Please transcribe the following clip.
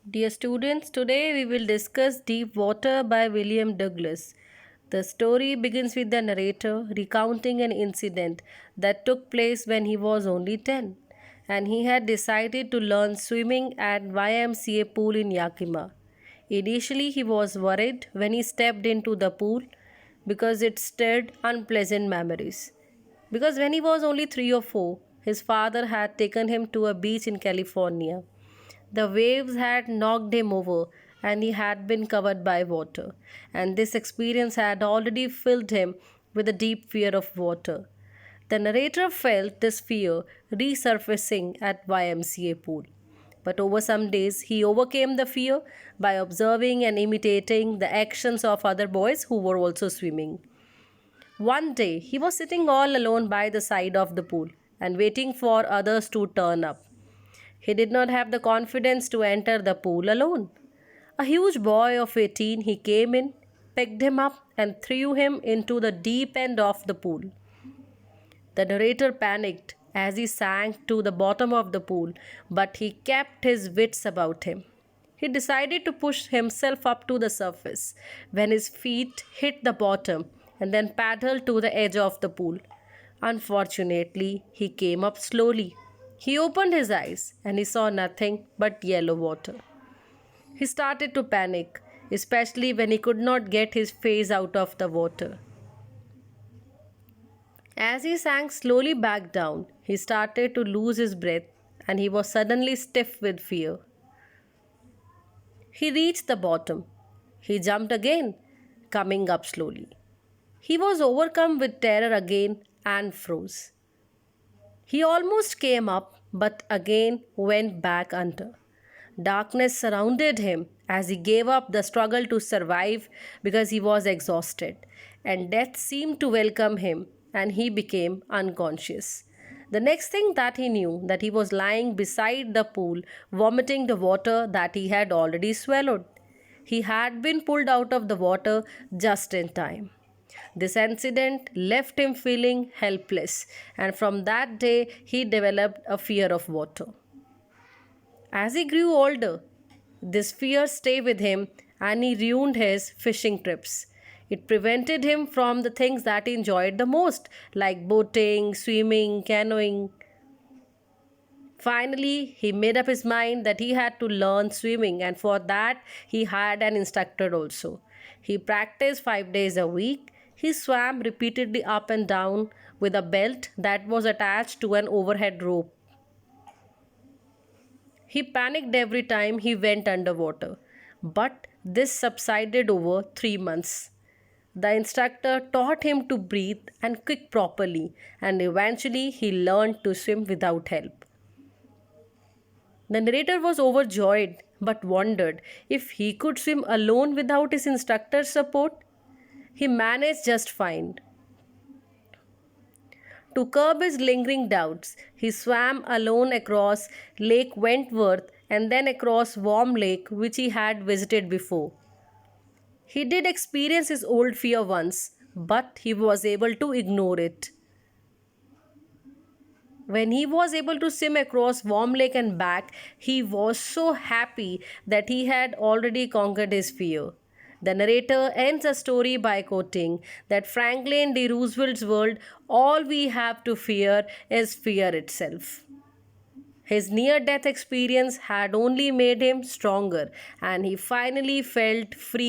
Dear students, today we will discuss Deep Water by William Douglas. The story begins with the narrator recounting an incident that took place when he was only 10 and he had decided to learn swimming at YMCA pool in Yakima. Initially, he was worried when he stepped into the pool because it stirred unpleasant memories. Because when he was only 3 or 4, his father had taken him to a beach in California. The waves had knocked him over and he had been covered by water, and this experience had already filled him with a deep fear of water. The narrator felt this fear resurfacing at YMCA pool. But over some days, he overcame the fear by observing and imitating the actions of other boys who were also swimming. One day, he was sitting all alone by the side of the pool and waiting for others to turn up. He did not have the confidence to enter the pool alone. A huge boy of 18, he came in, picked him up, and threw him into the deep end of the pool. The narrator panicked as he sank to the bottom of the pool, but he kept his wits about him. He decided to push himself up to the surface when his feet hit the bottom and then paddled to the edge of the pool. Unfortunately, he came up slowly. He opened his eyes and he saw nothing but yellow water. He started to panic, especially when he could not get his face out of the water. As he sank slowly back down, he started to lose his breath and he was suddenly stiff with fear. He reached the bottom. He jumped again, coming up slowly. He was overcome with terror again and froze. He almost came up, but again went back under. Darkness surrounded him as he gave up the struggle to survive because he was exhausted, and death seemed to welcome him, and he became unconscious. The next thing that he knew, that he was lying beside the pool, vomiting the water that he had already swallowed. He had been pulled out of the water just in time. This incident left him feeling helpless, and from that day he developed a fear of water. As he grew older, this fear stayed with him and he ruined his fishing trips. It prevented him from the things that he enjoyed the most, like boating, swimming, canoeing. Finally, he made up his mind that he had to learn swimming, and for that, he hired an instructor also. He practiced 5 days a week. He swam repeatedly up and down with a belt that was attached to an overhead rope. He panicked every time he went underwater, but this subsided over 3 months. The instructor taught him to breathe and kick properly, and eventually he learned to swim without help. The narrator was overjoyed but wondered if he could swim alone without his instructor's support. He managed just fine. To curb his lingering doubts, he swam alone across Lake Wentworth and then across Warm Lake, which he had visited before. He did experience his old fear once, but he was able to ignore it. When he was able to swim across Warm Lake and back, he was so happy that he had already conquered his fear. The narrator ends the story by quoting that Franklin D. Roosevelt's world, all we have to fear is fear itself. His near death experience had only made him stronger, and he finally felt free.